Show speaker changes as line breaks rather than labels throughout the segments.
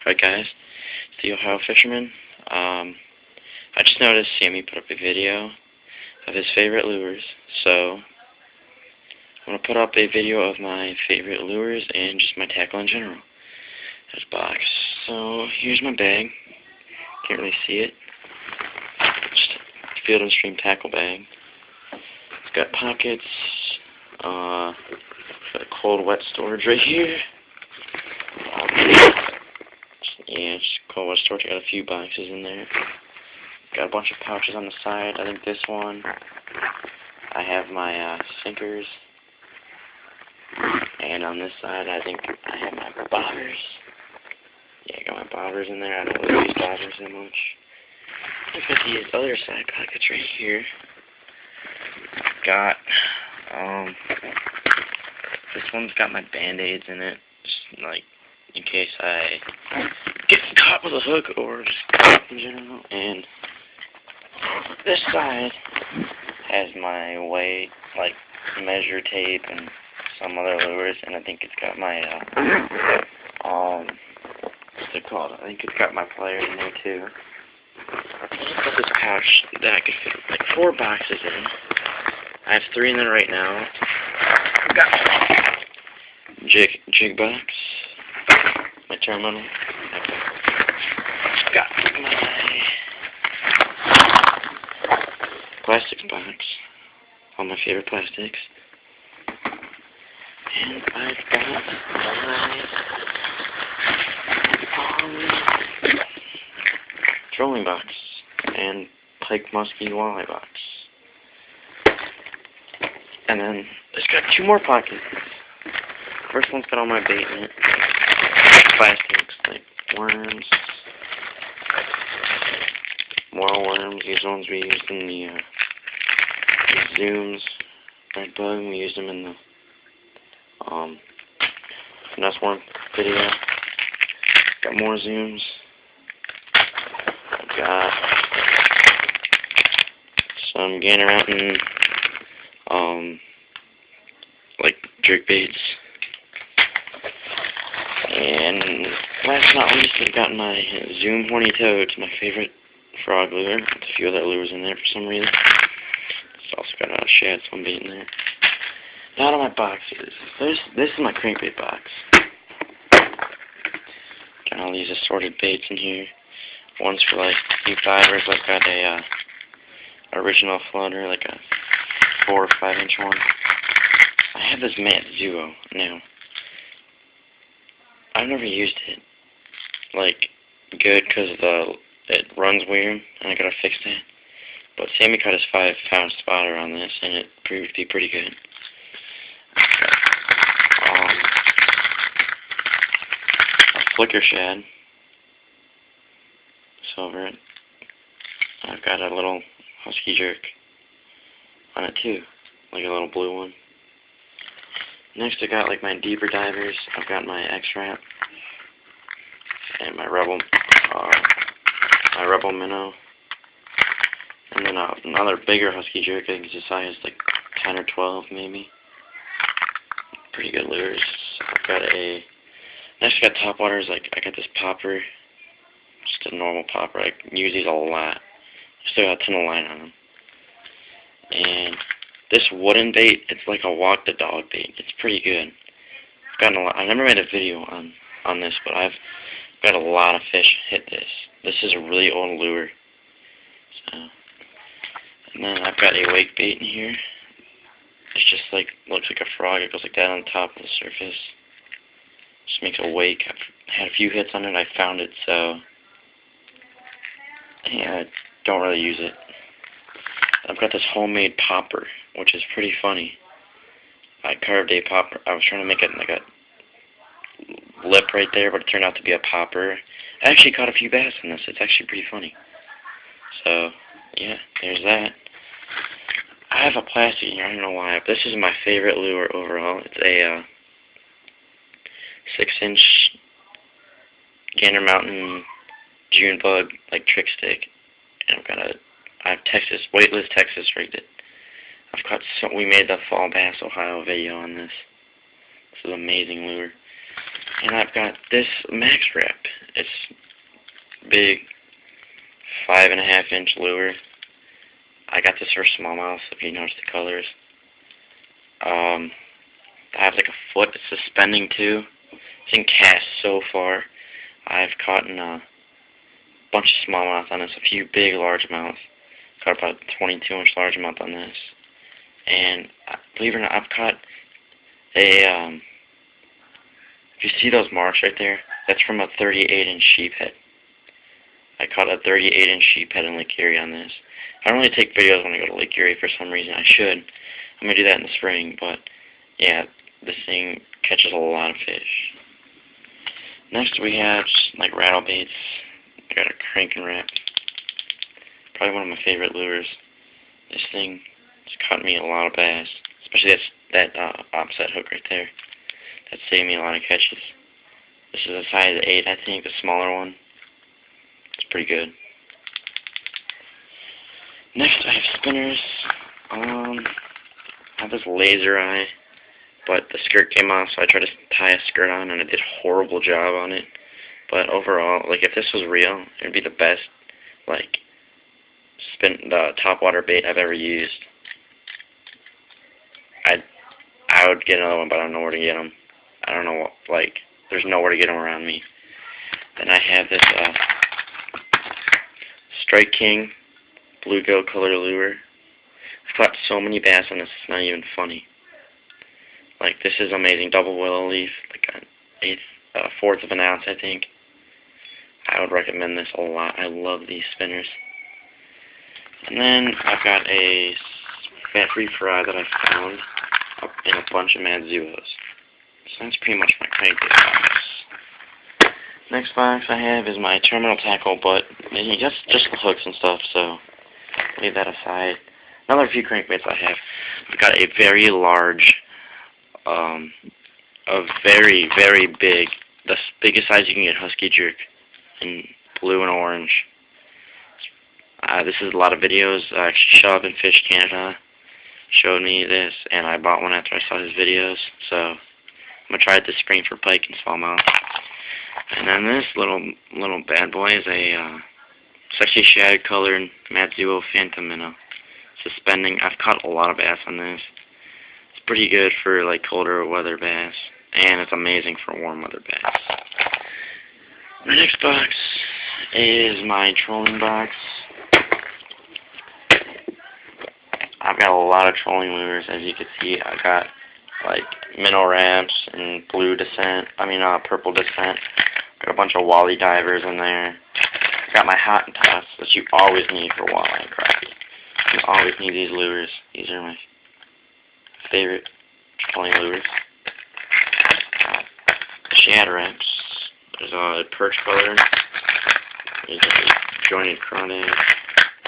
Alright guys, it's the Ohio Fisherman. I just noticed Sammy put up a video of his favorite lures, so I'm going to put up a video of my favorite lures and just my tackle in general. There's a box. So here's my bag. Can't really see it. Just a Field & Stream tackle bag. It's got pockets. Got a cold wet storage right here. Yeah, just cold wet storage. Got a few boxes in there. Got a bunch of pouches on the side. I think this one. I have my sinkers. And on this side, I think I have my bobbers. Yeah, I got my bobbers in there. I don't really use bobbers that much. I've got these other side pockets right here. Got, this one's got my Band-Aids in it, just like in case I get caught with a hook or just caught in general. And this side has my weight, like measure tape and some other lures, and I think it's got my what's it called? I think it's got my pliers in there too. I've got this pouch that I could fit like 4 boxes in. I have 3 in there right now. I've got my jig box, my terminal. I've got my plastics box, all my favorite plastics. And I've got my trolling box and Pike Muskie walleye box. And then it's got 2 more pockets. First one's got all my bait in it. Plastics like worms, more worms. These ones we used in the Zooms, Red Bug. We used them in the Finesse Worm video. Got more Zooms. I've got some Gander Mountain like jerk baits. And last but not least, I've got my Zoom Horny Toad. It's my favorite frog lure. There's a few other lures in there for some reason. It's also got a shad sunbait in there. Now to my boxes. This is my crankbait box. Got all these assorted baits in here. One's for like deep divers. I've got a original floater, like a 4 or 5 inch one. I have this Matt Zuo now. I've never used it like good because it runs weird, and I gotta fix that. But Sammy caught his 5-pound spotter on this, and it proved to be pretty good. A flicker shad, silver it. I've got a little husky jerk on it too, like a little blue one. Next I got like my deeper divers. I've got my X-Wrap and my Rebel minnow, and then another bigger husky jerk. I think it's a size like 10 or 12 maybe. Pretty good lures. I've got next I got topwaters. Like I got this popper, just a normal popper. I use these a lot. I still got a ton of line on them. And this wooden bait, it's like a walk the dog bait. It's pretty good. I've gotten a lot. I never made a video on this, but I've got a lot of fish hit this. This is a really old lure. So, and then I've got a wake bait in here. It's just like, looks like a frog. It goes like that on top of the surface. Just makes a wake. I've had a few hits on it. I found it, so yeah, I don't really use it. I've got this homemade popper, which is pretty funny. I carved a popper. I was trying to make it like a lip right there, but it turned out to be a popper. I actually caught a few bass on this. It's actually pretty funny. So, yeah, there's that. I have a plastic here. I don't know why, but this is my favorite lure overall. It's a 6-inch Gander Mountain June Bug like trick stick, and I have Texas, weightless Texas rigged it. I've got we made the Fall Bass Ohio video on this. This is an amazing lure. And I've got this Max Wrap. It's big, 5.5-inch lure. I got this for smallmouth, if you notice the colors. I have like a foot suspending too. It's in cast so far. I've caught in a bunch of smallmouth on this, a few big largemouths. Caught about 22-inch largemouth on this. And believe it or not, I've caught a, if you see those marks right there, that's from a 38-inch sheephead. I caught a 38-inch sheephead in Lake Erie on this. I don't really take videos when I go to Lake Erie for some reason. I should. I'm going to do that in the spring, but yeah, this thing catches a lot of fish. Next we have like rattle baits. I got a crank and wrap. Probably one of my favorite lures. This thing has caught me a lot of bass, especially that offset hook right there. That saved me a lot of catches. This is a size 8, I think, the smaller one. It's pretty good. Next I have spinners. I have this laser eye, but the skirt came off, so I tried to tie a skirt on, and it did a horrible job on it. But overall, like, if this was real, it would be the best, like, the topwater bait I've ever used. I would get another one, but I don't know where to get them. I don't know, like, there's nowhere to get them around me. Then I have this Strike King bluegill color lure. I've caught so many bass on this, it's not even funny. Like, this is amazing. Double willow leaf, like an 1/4 of an ounce, I think. I would recommend this a lot. I love these spinners. And then I've got a fat-free fry that I found up in a bunch of Matsuos. So that's pretty much my crankbait box. Next box I have is my terminal tackle, but just the hooks and stuff, so leave that aside. Another few crankbaits I have. I've got a very large, a very, very big, the biggest size you can get husky jerk in blue and orange. This is a lot of videos. Shove and Fish Canada showed me this, and I bought one after I saw his videos. So I'm gonna try it this spring for pike and smallmouth. And then this little bad boy is a sexy shad colored Matsuo Phantom minnow. Suspending. I've caught a lot of bass on this. It's pretty good for like colder weather bass, and it's amazing for warm weather bass. My next box is my trolling box. I've got a lot of trolling lures, as you can see. I got like minnow ramps and purple descent. Got a bunch of wally divers in there. Got my hot and toss that you always need for walleye and crappie. You always need these lures. These are my favorite trolling lures. Shad ramps. There's a perch color. There's a jointed crawdad.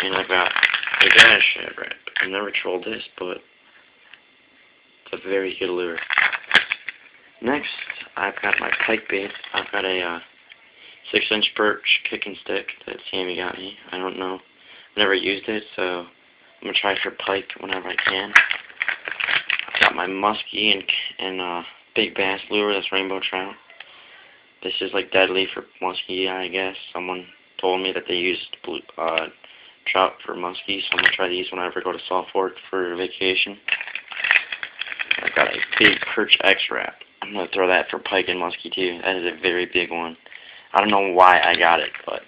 And I've got a Gash shad ramp. I've never trolled this, but it's a very good lure. Next, I've got my pike bait. I've got a 6-inch perch kicking stick that Sammy got me. I don't know. I've never used it, so I'm going to try for pike whenever I can. I've got my muskie and big bass lure, that's rainbow trout. This is like deadly for muskie, I guess. Someone told me that they used trout for muskie, so I'm going to try these when I ever go to Salt Fork for vacation. I've got a big perch X-Wrap. I'm going to throw that for pike and muskie too. That is a very big one. I don't know why I got it, but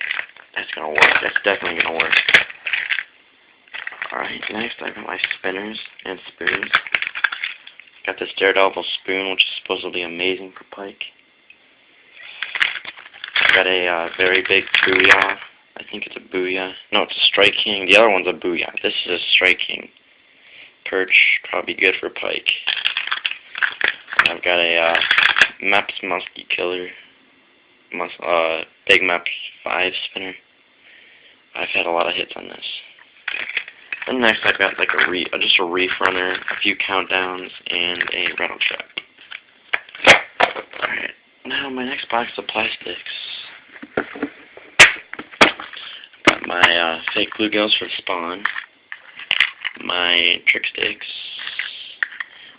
that's going to work. That's definitely going to work. Alright, next I got my spinners and spoons. Got this Daredevil spoon, which is supposed to be amazing for pike. I got a very big Booyah. I think it's a Booyah. No, it's a Strike King. The other one's a Booyah. This is a Strike King. Perch, probably good for pike. I've got a Mepps Muskie Killer. Big Mepps 5 spinner. I've had a lot of hits on this. Then next I've got like just a reef runner, a few countdowns, and a rattle trap. Alright, now my next box of plastics. Got my fake bluegills for spawn, my trick sticks,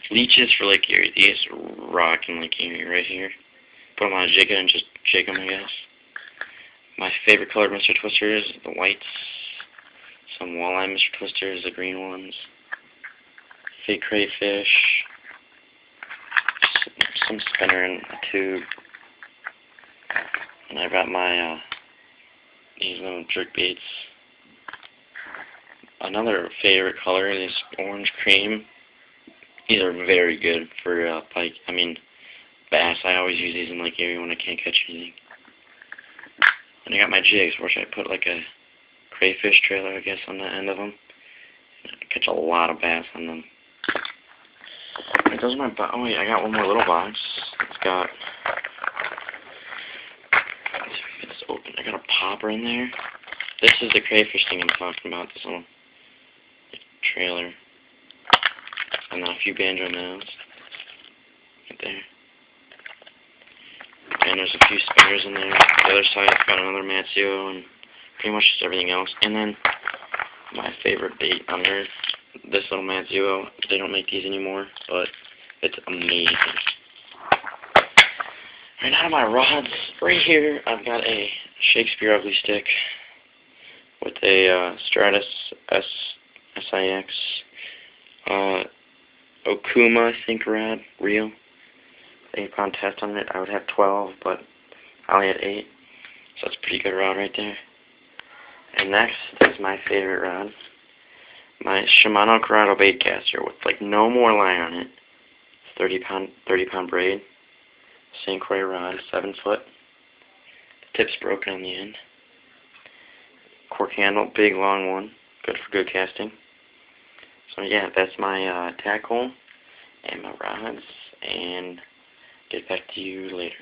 leeches for Lake Erie. These rock in Lake Erie right here. Put them on a jig and just shake them, I guess. my favorite colored Mr. Twisters, the whites. Some walleye Mr. Twisters, the green ones. Fake crayfish. Some spinner in a tube. And I got my these little jerk baits. Another favorite color is orange cream. These are very good for pike. I mean, bass. I always use these in Lake Erie when I can't catch anything. And I got my jigs, which I put like a crayfish trailer, I guess, on the end of them. I catch a lot of bass on them. And those are my box. Oh wait, I got one more little box. It's got. Let's see if I can get this open. I got a popper in there. This is the crayfish thing I'm talking about. This little trailer. And then a few banjo minnows. Right there. And there's a few spinners in there. The other side's got another Matsuo and pretty much just everything else. And then my favorite bait on earth, this little Matsuo. They don't make these anymore, but it's amazing. Right now, my rods right here, I've got a Shakespeare Ugly Stick with a Stratus SIX Okuma, I think, rod reel. 8-pound test on it. I would have 12, but I only had 8, so that's a pretty good rod right there. And next is my favorite rod, my Shimano Corrado Baitcaster with like no more line on it. 30 pound braid, St. Croix rod, 7 foot. The tip's broken on the end. Cork handle, big long one, good for good casting. So yeah, that's my tackle and my rods, and get back to you later.